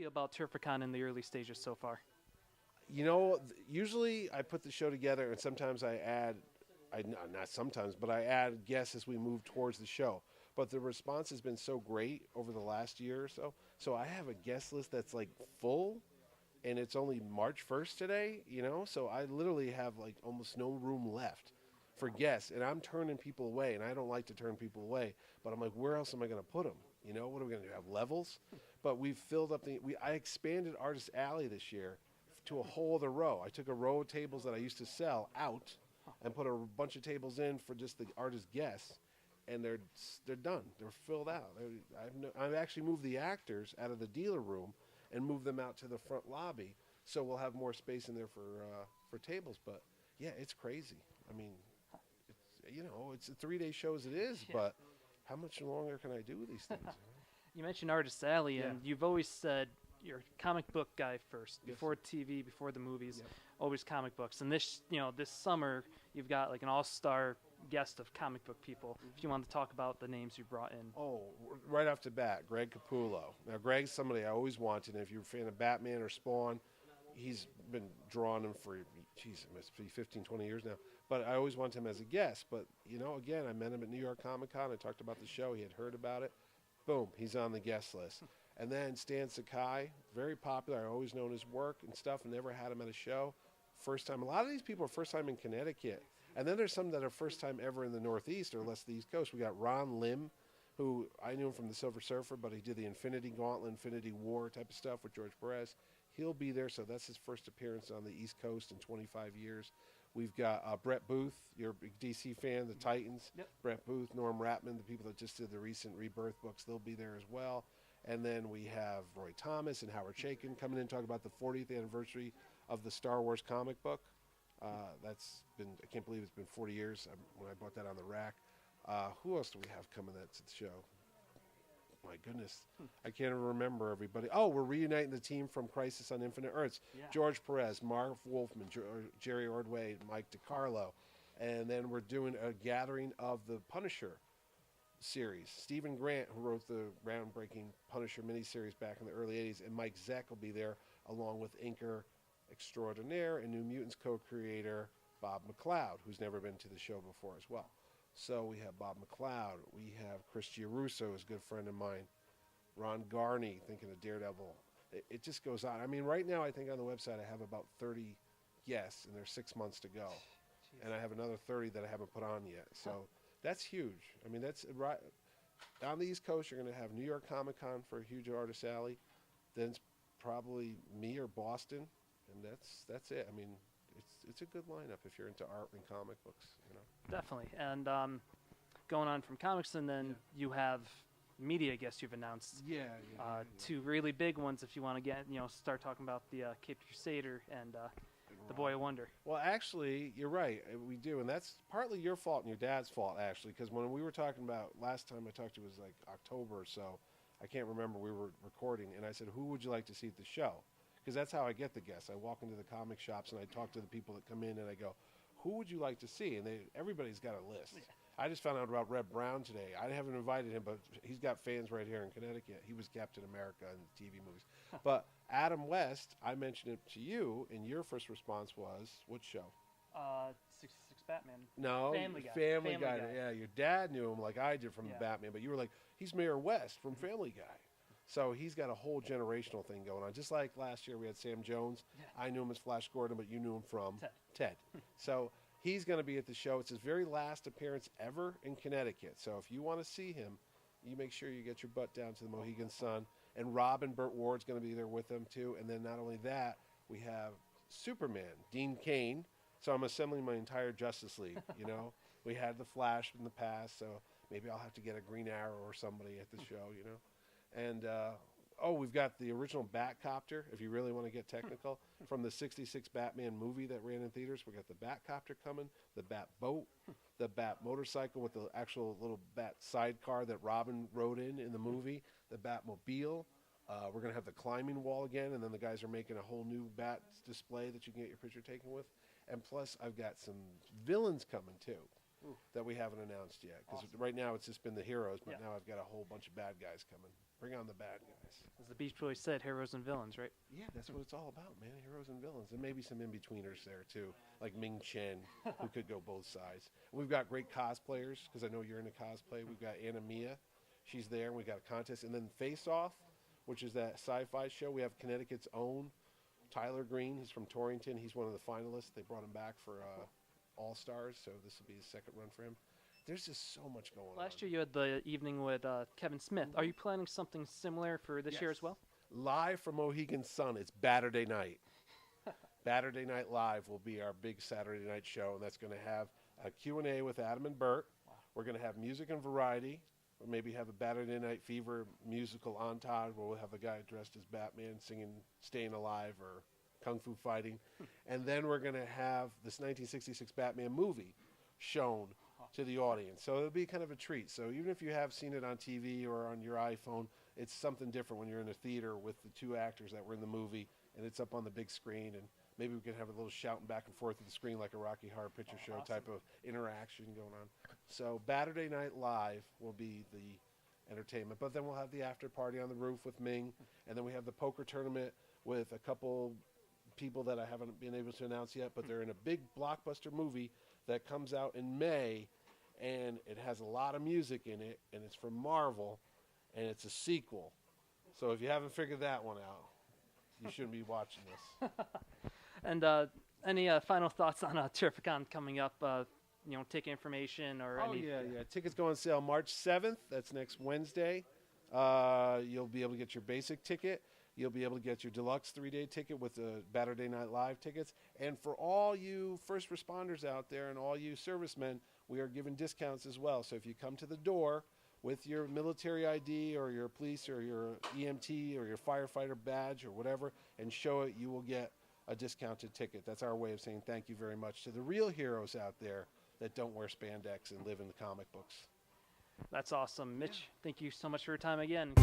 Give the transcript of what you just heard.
feel about Terrificon in the early stages so far? Usually I put the show together, and sometimes I add, not sometimes, but I add guests as we move towards the show. But the response has been so great over the last year or so. So I have a guest list that's like full, and it's only March 1st today, So I literally have like almost no room left for guests, and I'm turning people away, and I don't like to turn people away. But I'm like, where else am I going to put them? What are we going to do? Have levels? But we've filled up I expanded Artist Alley this year to a whole other row. I took a row of tables that I used to sell out and put a bunch of tables in for just the artist guests, and they're done. They're filled out. I've actually moved the actors out of the dealer room and moved them out to the front lobby, so we'll have more space in there for tables. But yeah, it's crazy. I mean, it's a 3-day show as it is, but how much longer can I do these things? You mentioned Artist Alley, Yeah. and you've always said you're a comic book guy first, before TV, before the movies, Yep. always comic books. And this summer, you've got like an all-star guest of comic book people. If you want to talk about the names you brought in. Oh, right off the bat, Greg Capullo. Now, Greg's somebody I always wanted, and if you're a fan of Batman or Spawn, he's been drawing him for, it must be 15, 20 years now. But I always wanted him as a guest. But, again, I met him at New York Comic Con. I talked about the show. He had heard about it. Boom, he's on the guest list. And then Stan Sakai, very popular. I always known his work and stuff, and never had him at a show. First time. A lot of these people are first time in Connecticut. And then there's some that are first time ever in the Northeast or less the East Coast. We got Ron Lim, who I knew him from the Silver Surfer, but he did the Infinity Gauntlet, Infinity War type of stuff with George Perez. He'll be there, so that's his first appearance on the East Coast in 25 years. We've got Brett Booth, you're a big DC fan, the Titans. Yep. Brett Booth, Norm Rapman, the people that just did the recent Rebirth books, they'll be there as well. And then we have Roy Thomas and Howard Chaykin coming in and talking about the 40th anniversary of the Star Wars comic book. That's been, I can't believe it's been 40 years when I bought that on the rack. Who else do we have coming to the show? My goodness, I can't even remember everybody. Oh, we're reuniting the team from Crisis on Infinite Earths. Yeah. George Perez, Marv Wolfman, Jerry Ordway, Mike DiCarlo. And then we're doing a gathering of the Punisher series. Stephen Grant, who wrote the groundbreaking Punisher miniseries back in the early 80s, and Mike Zeck will be there along with inker extraordinaire and New Mutants co-creator Bob McLeod, who's never been to the show before as well. So we have Bob McLeod, we have Chris Giarusso, who's a good friend of mine, Ron Garney, thinking of Daredevil. It just goes on. I mean, right now I think on the website I have about 30 guests, and there's 6 months to go. Jeez. And I have another 30 that I haven't put on yet. So that's huge. I mean, that's right. On the East Coast, you're going to have New York Comic Con for a huge Artist Alley. Then it's probably me or Boston, and that's it. I mean, it's a good lineup if you're into art and comic books, Definitely. And going on from comics, and then you have media guests you've announced. Yeah. Two really big ones if you want to get, start talking about the Caped Crusader and the Boy of Wonder. Well, actually, you're right. We do, and that's partly your fault and your dad's fault, actually, because when we were talking about, last time I talked to you was like October or so, I can't remember, we were recording, and I said, who would you like to see at the show? Because that's how I get the guests. I walk into the comic shops and I talk to the people that come in and I go, who would you like to see? And everybody's got a list. Yeah. I just found out about Reb Brown today. I haven't invited him, but he's got fans right here in Connecticut. He was Captain America in the TV movies. But Adam West, I mentioned it to you, and your first response was, what show? 66 Batman. No, Family Guy. Family Guy. Yeah, your dad knew him like I did from the Yeah. Batman, but you were like, he's Mayor West from Family Guy. So he's got a whole generational thing going on. Just like last year we had Sam Jones. Yeah. I knew him as Flash Gordon, but you knew him from Ted. So he's going to be at the show. It's his very last appearance ever in Connecticut. So if you want to see him, you make sure you get your butt down to the Mohegan Sun. And Robin Burt Ward's going to be there with them too. And then not only that, we have Superman, Dean Cain. So I'm assembling my entire Justice League, We had the Flash in the past, so maybe I'll have to get a Green Arrow or somebody at the show, And, we've got the original Batcopter, if you really want to get technical, from the 66 Batman movie that ran in theaters. We got the Batcopter coming, the Bat Boat, the Bat Motorcycle with the actual little Bat sidecar that Robin rode in the movie, the Batmobile. We're going to have the climbing wall again, and then the guys are making a whole new Bat display that you can get your picture taken with. And plus, I've got some villains coming, too, that we haven't announced yet. Because right now it's just been the heroes, but now I've got a whole bunch of bad guys coming. Bring on the bad guys. As the Beach Boys said, heroes and villains, right? Yeah, that's what it's all about, man. Heroes and villains. And maybe some in-betweeners there, too, like Ming Chen, who could go both sides. We've got great cosplayers, because I know you're into cosplay. We've got Anna Mia. She's there, and we got a contest. And then Face Off, which is that sci-fi show. We have Connecticut's own Tyler Green. He's from Torrington. He's one of the finalists. They brought him back for All-Stars, so this will be his second run for him. There's just so much going on. Last year you had the evening with Kevin Smith. Are you planning something similar for this year as well? Live from Mohegan Sun, it's Batterday Night. Batterday Night Live will be our big Saturday night show, and that's going to have a Q&A with Adam and Bert. Wow. We're going to have music and variety. Or maybe have a Batterday Night Fever musical montage where we'll have a guy dressed as Batman singing Staying Alive or Kung Fu Fighting. And then we're going to have this 1966 Batman movie shown to the audience. So it'll be kind of a treat. So even if you have seen it on TV or on your iPhone, it's something different when you're in a theater with the two actors that were in the movie and it's up on the big screen, and maybe we can have a little shouting back and forth at the screen like a Rocky Horror Picture Show type of interaction going on. So Batterday Night Live will be the entertainment, but then we'll have the after party on the roof with Ming, and then we have the poker tournament with a couple people that I haven't been able to announce yet, but they're in a big blockbuster movie that comes out in May, and it has a lot of music in it, and it's from Marvel, and it's a sequel. So if you haven't figured that one out, you shouldn't be watching this. And any final thoughts on Terrificon coming up? Ticket information or any? Yeah. Tickets go on sale March 7th. That's next Wednesday. You'll be able to get your basic ticket. You'll be able to get your deluxe 3-day ticket with the Batterday Night Live tickets. And for all you first responders out there and all you servicemen, we are giving discounts as well. So if you come to the door with your military ID or your police or your EMT or your firefighter badge or whatever and show it, you will get a discounted ticket. That's our way of saying thank you very much to the real heroes out there that don't wear spandex and live in the comic books. That's awesome. Mitch, thank you so much for your time again.